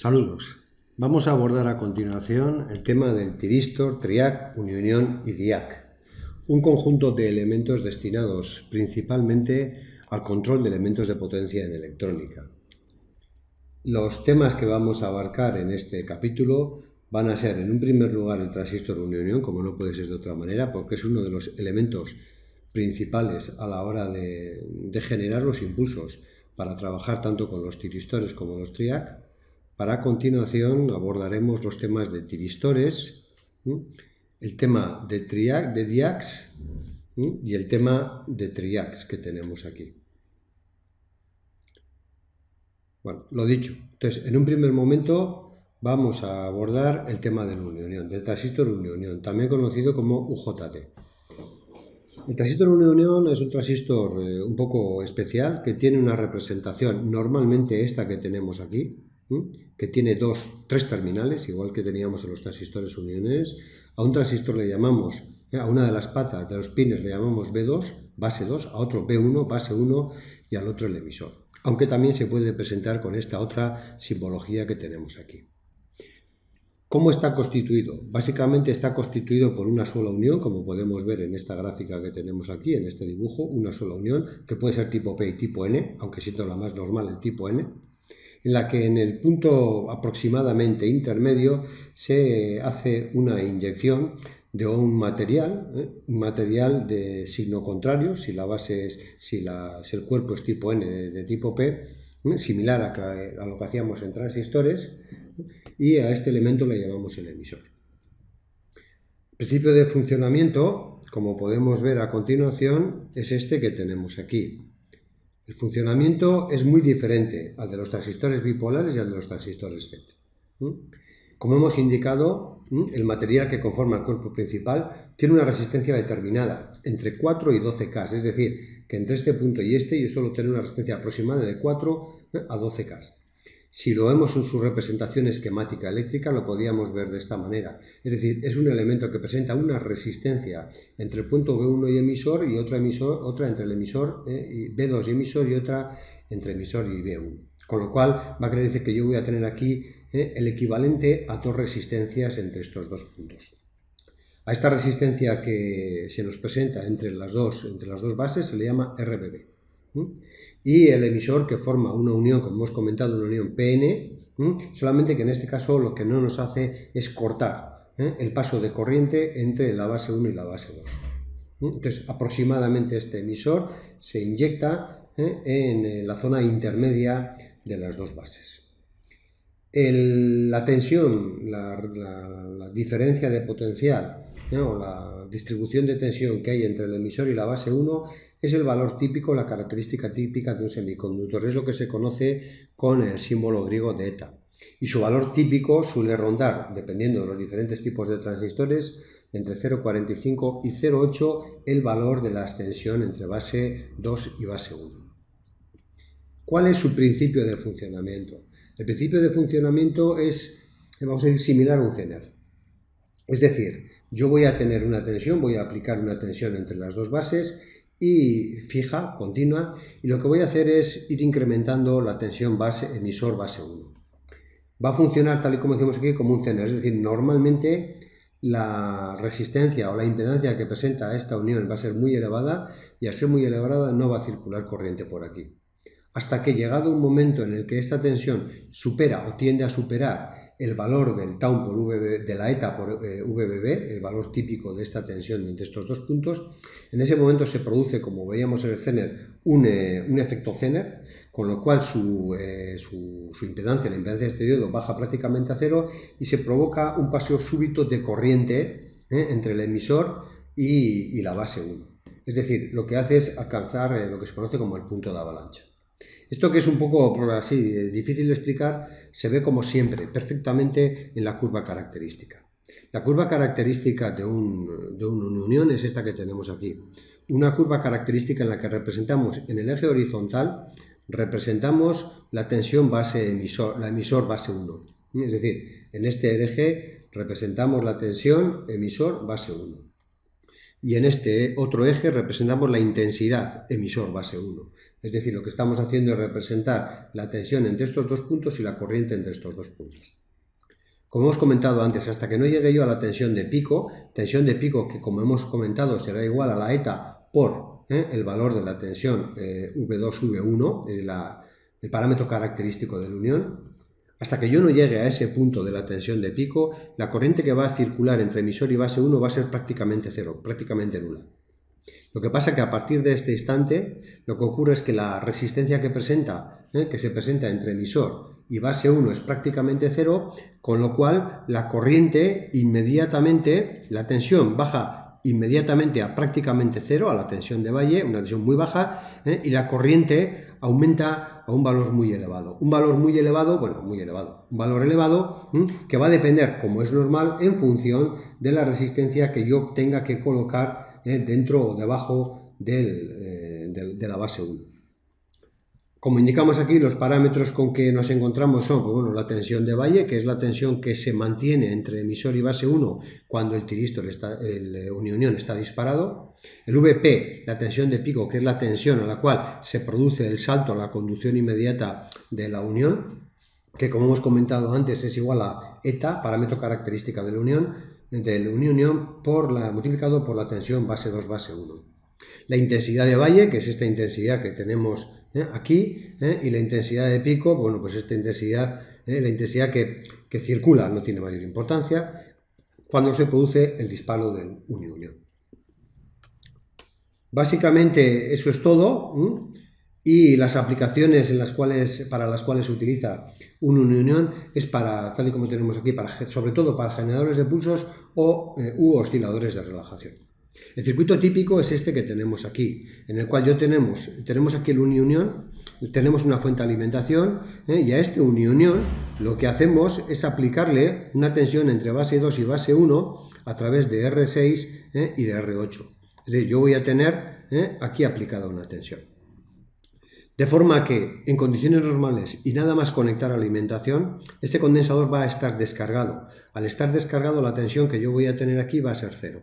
Saludos. Vamos a abordar a continuación el tema del tiristor, triac, unionión y diac, un conjunto de elementos destinados principalmente al control de elementos de potencia en electrónica. Los temas que vamos a abarcar en este capítulo van a ser, en un primer lugar, el transistor unionión, como no puede ser de otra manera, porque es uno de los elementos principales a la hora de generar los impulsos para trabajar tanto con los tiristores como los triac. A continuación abordaremos los temas de tiristores, el tema de diacs y el tema de triacs que tenemos aquí. Bueno, lo dicho. Entonces, en un primer momento vamos a abordar el tema del unionión, del transistor unionión, también conocido como UJT. El transistor unionión es un transistor un poco especial que tiene una representación, normalmente esta que tenemos aquí, que tiene tres terminales, igual que teníamos en los transistores uniones. A un transistor le llamamos, a una de las patas de los pines le llamamos B2, base 2, a otro B1, base 1 y al otro el emisor. Aunque también se puede presentar con esta otra simbología que tenemos aquí. ¿Cómo está constituido? Básicamente está constituido por una sola unión, como podemos ver en esta gráfica que tenemos aquí, en este dibujo, una sola unión, que puede ser tipo P y tipo N, aunque siendo la más normal el tipo N, en la que en el punto aproximadamente intermedio se hace una inyección de un material de signo contrario, si la base es, si el cuerpo es tipo N de tipo P, similar a lo que hacíamos en transistores, y a este elemento le llamamos el emisor. El principio de funcionamiento, como podemos ver a continuación, es este que tenemos aquí. El funcionamiento es muy diferente al de los transistores bipolares y al de los transistores FET. Como hemos indicado, el material que conforma el cuerpo principal tiene una resistencia determinada, entre 4 y 12K, es decir, que entre este punto y este yo suelo tener una resistencia aproximada de 4 a 12K. Si lo vemos en su representación esquemática eléctrica, lo podríamos ver de esta manera. Es decir, es un elemento que presenta una resistencia entre el punto B1 y emisor y otra entre el emisor B2 y emisor y otra entre emisor y B1. Con lo cual va a querer decir que yo voy a tener aquí el equivalente a dos resistencias entre estos dos puntos. A esta resistencia que se nos presenta entre las dos bases se le llama RBB. Y el emisor que forma una unión, como hemos comentado, una unión PN, solamente que en este caso lo que no nos hace es cortar el paso de corriente entre la base 1 y la base 2. Entonces, aproximadamente este emisor se inyecta en la zona intermedia de las dos bases. La tensión, la diferencia de potencial o la distribución de tensión que hay entre el emisor y la base 1 es el valor típico, la característica típica de un semiconductor. Es lo que se conoce con el símbolo griego de eta. Y su valor típico suele rondar, dependiendo de los diferentes tipos de transistores, entre 0,45 y 0,8 el valor de la extensión entre base 2 y base 1. ¿Cuál es su principio de funcionamiento? El principio de funcionamiento es, vamos a decir, similar a un Zener. Es decir, yo voy a tener una tensión, voy a aplicar una tensión entre las dos bases y fija, continua, y lo que voy a hacer es ir incrementando la tensión emisor base 1. Va a funcionar tal y como decimos aquí como un Zener, es decir, normalmente la resistencia o la impedancia que presenta esta unión va a ser muy elevada y al ser muy elevada no va a circular corriente por aquí. Hasta que llegado un momento en el que esta tensión supera o tiende a superar el valor del tau por VB, de la eta por VBB, el valor típico de esta tensión entre estos dos puntos, en ese momento se produce, como veíamos en el Zener, un efecto Zener, con lo cual su impedancia, la impedancia de este diodo, baja prácticamente a cero y se provoca un paseo súbito de corriente entre el emisor y la base 1. Es decir, lo que hace es alcanzar lo que se conoce como el punto de avalancha. Esto que es un poco así difícil de explicar, se ve como siempre, perfectamente en la curva característica. La curva característica de una unión es esta que tenemos aquí. Una curva característica en la que representamos en el eje horizontal, representamos la tensión la emisor base 1. Es decir, en este eje representamos la tensión emisor base 1. y en este otro eje representamos la intensidad emisor base 1. Es decir, lo que estamos haciendo es representar la tensión entre estos dos puntos y la corriente entre estos dos puntos. Como hemos comentado antes, hasta que no llegue yo a la tensión de pico que como hemos comentado será igual a la eta por el valor de la tensión V2, V1, es el parámetro característico de la unión. Hasta que yo no llegue a ese punto de la tensión de pico, la corriente que va a circular entre emisor y base 1 va a ser prácticamente cero, prácticamente nula. Lo que pasa es que a partir de este instante, lo que ocurre es que la resistencia que se presenta entre emisor y base 1 es prácticamente cero, con lo cual la corriente inmediatamente, la tensión baja inmediatamente a prácticamente cero, a la tensión de valle, una tensión muy baja, y la corriente aumenta a un valor muy elevado. Un valor muy elevado, bueno, muy elevado, un valor elevado que va a depender, como es normal, en función de la resistencia que yo tenga que colocar dentro o debajo de la base 1. Como indicamos aquí, los parámetros con que nos encontramos son pues bueno, la tensión de valle, que es la tensión que se mantiene entre emisor y base 1 cuando el tiristor, el unión está disparado. El VP, la tensión de pico, que es la tensión a la cual se produce el salto a la conducción inmediata de la unión, que como hemos comentado antes es igual a eta, parámetro característica de la unión, multiplicado por la tensión base 2, base 1. La intensidad de valle, que es esta intensidad que tenemos aquí, y la intensidad de pico, bueno, pues esta intensidad, la intensidad que circula no tiene mayor importancia cuando se produce el disparo del unión. Básicamente eso es todo, y las aplicaciones para las cuales se utiliza un unión es para, tal y como tenemos aquí, sobre todo para generadores de pulsos u osciladores de relajación. El circuito típico es este que tenemos aquí, en el cual tenemos aquí el unión, tenemos una fuente de alimentación, y a este unión lo que hacemos es aplicarle una tensión entre base 2 y base 1 a través de R6 y de R8. Es decir, yo voy a tener aquí aplicada una tensión. De forma que en condiciones normales y nada más conectar a la alimentación, este condensador va a estar descargado. Al estar descargado, la tensión que yo voy a tener aquí va a ser cero.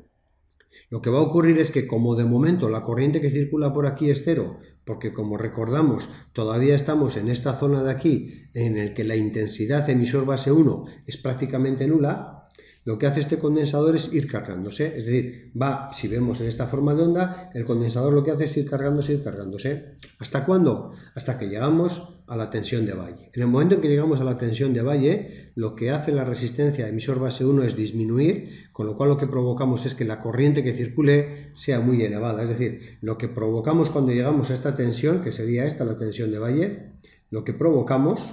Lo que va a ocurrir es que como de momento la corriente que circula por aquí es cero, porque como recordamos todavía estamos en esta zona de aquí en el que la intensidad emisor base 1 es prácticamente nula, lo que hace este condensador es ir cargándose, es decir, si vemos en esta forma de onda, el condensador lo que hace es ir cargándose. ¿Hasta cuándo? Hasta que llegamos a la tensión de valle. En el momento en que llegamos a la tensión de valle, lo que hace la resistencia emisor base 1 es disminuir, con lo cual lo que provocamos es que la corriente que circule sea muy elevada, es decir, lo que provocamos cuando llegamos a esta tensión, que sería esta la tensión de valle, lo que provocamos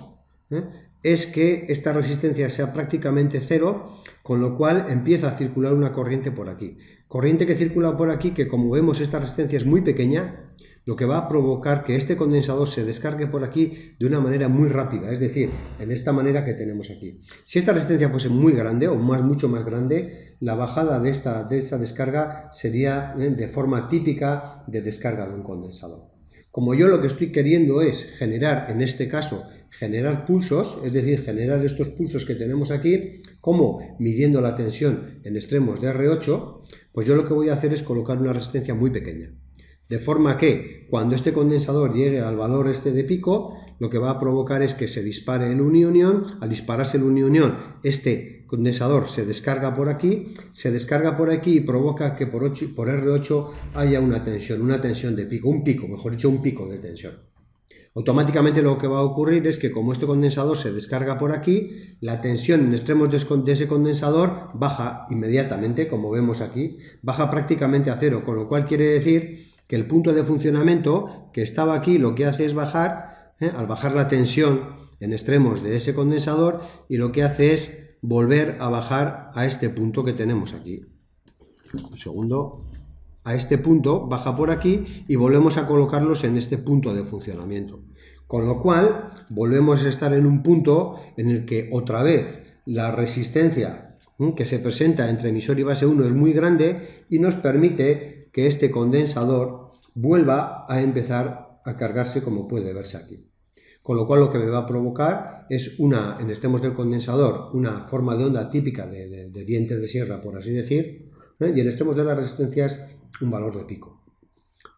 es que esta resistencia sea prácticamente cero, con lo cual empieza a circular una corriente por aquí. Corriente que circula por aquí, que como vemos esta resistencia es muy pequeña, lo que va a provocar que este condensador se descargue por aquí de una manera muy rápida, es decir, en esta manera que tenemos aquí. Si esta resistencia fuese muy grande o mucho más grande, la bajada de esta descarga sería de forma típica de descarga de un condensador. Como yo lo que estoy queriendo es generar, en este caso, generar pulsos, es decir, generar estos pulsos que tenemos aquí, como midiendo la tensión en extremos de R8, pues yo lo que voy a hacer es colocar una resistencia muy pequeña. De forma que cuando este condensador llegue al valor de pico, lo que va a provocar es que se dispare el unión. Al dispararse el unión, este condensador se descarga por aquí y provoca que por R8 haya una tensión de pico, un pico de tensión. Automáticamente lo que va a ocurrir es que como este condensador se descarga por aquí, la tensión en extremos de ese condensador baja inmediatamente, como vemos aquí, baja prácticamente a cero, con lo cual quiere decir que el punto de funcionamiento que estaba aquí lo que hace es bajar, al bajar la tensión en extremos de ese condensador, y lo que hace es volver a bajar a este punto que tenemos aquí. Un segundo. A este punto, baja por aquí y volvemos a colocarlos en este punto de funcionamiento. Con lo cual, volvemos a estar en un punto en el que otra vez la resistencia que se presenta entre emisor y base 1 es muy grande y nos permite que este condensador vuelva a empezar a cargarse, como puede verse aquí. Con lo cual lo que me va a provocar es en extremos del condensador, una forma de onda típica de diente de sierra, por así decir, y en extremos de las resistencias un valor de pico.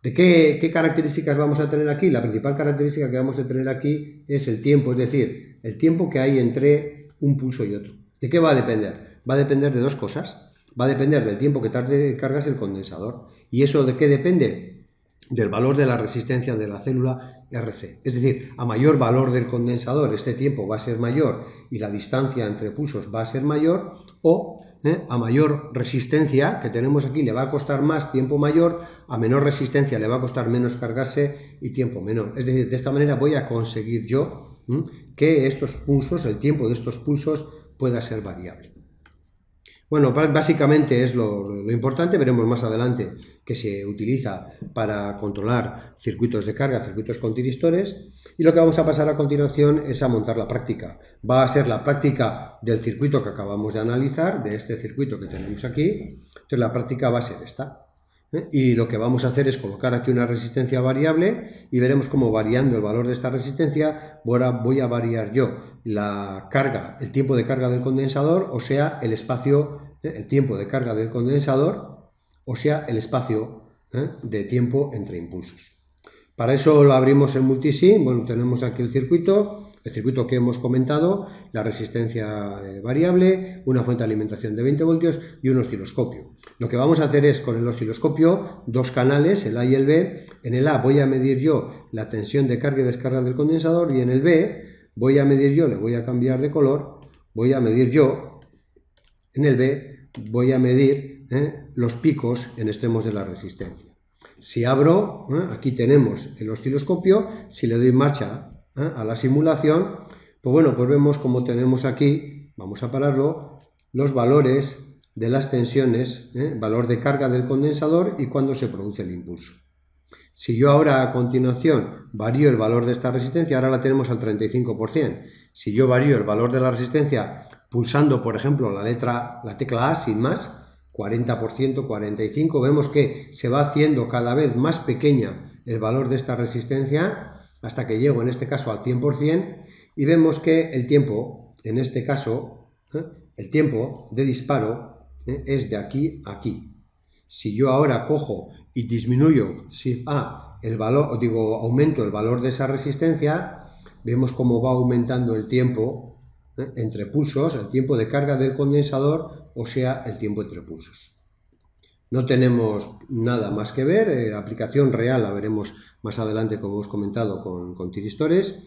¿De qué características vamos a tener aquí? La principal característica que vamos a tener aquí es el tiempo, es decir, el tiempo que hay entre un pulso y otro. ¿De qué va a depender? Va a depender de dos cosas. Va a depender del tiempo que tarde en cargarse el condensador. ¿Y eso de qué depende? Del valor de la resistencia de la célula RC. Es decir, a mayor valor del condensador, este tiempo va a ser mayor y la distancia entre pulsos va a ser mayor, o a mayor resistencia que tenemos aquí le va a costar más, tiempo mayor, a menor resistencia le va a costar menos cargarse y tiempo menor. Es decir, de esta manera voy a conseguir yo que estos pulsos, el tiempo de estos pulsos pueda ser variable. Bueno, básicamente es lo importante. Veremos más adelante que se utiliza para controlar circuitos de carga, circuitos con tiristores, y lo que vamos a pasar a continuación es a montar la práctica. Va a ser la práctica del circuito que acabamos de analizar, de este circuito que tenemos aquí. Entonces la práctica va a ser esta. Y lo que vamos a hacer es colocar aquí una resistencia variable y veremos cómo, variando el valor de esta resistencia, voy a variar yo la carga, el tiempo de carga del condensador, o sea, el espacio, el tiempo de carga del condensador, o sea, el espacio de tiempo entre impulsos. Para eso lo abrimos en multisim. Bueno, tenemos aquí el circuito que hemos comentado, la resistencia variable, una fuente de alimentación de 20 voltios y un osciloscopio. Lo que vamos a hacer es, con el osciloscopio, dos canales, el A y el B. En el A voy a medir yo la tensión de carga y descarga del condensador, y en el B voy a medir yo, le voy a cambiar de color, voy a medir yo, en el B voy a medir los picos en extremos de la resistencia. Si abro, aquí tenemos el osciloscopio, si le doy marcha a la simulación, pues bueno, pues vemos como tenemos aquí, vamos a pararlo, los valores de las tensiones, valor de carga del condensador y cuándo se produce el impulso. Si yo ahora a continuación varío el valor de esta resistencia, ahora la tenemos al 35%. Si yo varío el valor de la resistencia pulsando, por ejemplo, la tecla A sin más, 40%, 45%, vemos que se va haciendo cada vez más pequeña el valor de esta resistencia hasta que llego en este caso al 100%, y vemos que el tiempo, en este caso, el tiempo de disparo es de aquí a aquí. Si yo ahora cojo y disminuyo Shift A el valor, aumento el valor de esa resistencia, vemos cómo va aumentando el tiempo entre pulsos, el tiempo de carga del condensador, o sea, el tiempo entre pulsos. No tenemos nada más que ver, la aplicación real la veremos más adelante, como hemos comentado, con tiristores,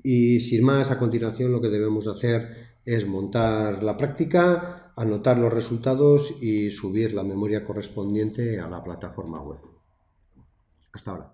y sin más, a continuación lo que debemos hacer es montar la práctica, anotar los resultados y subir la memoria correspondiente a la plataforma web. Hasta ahora.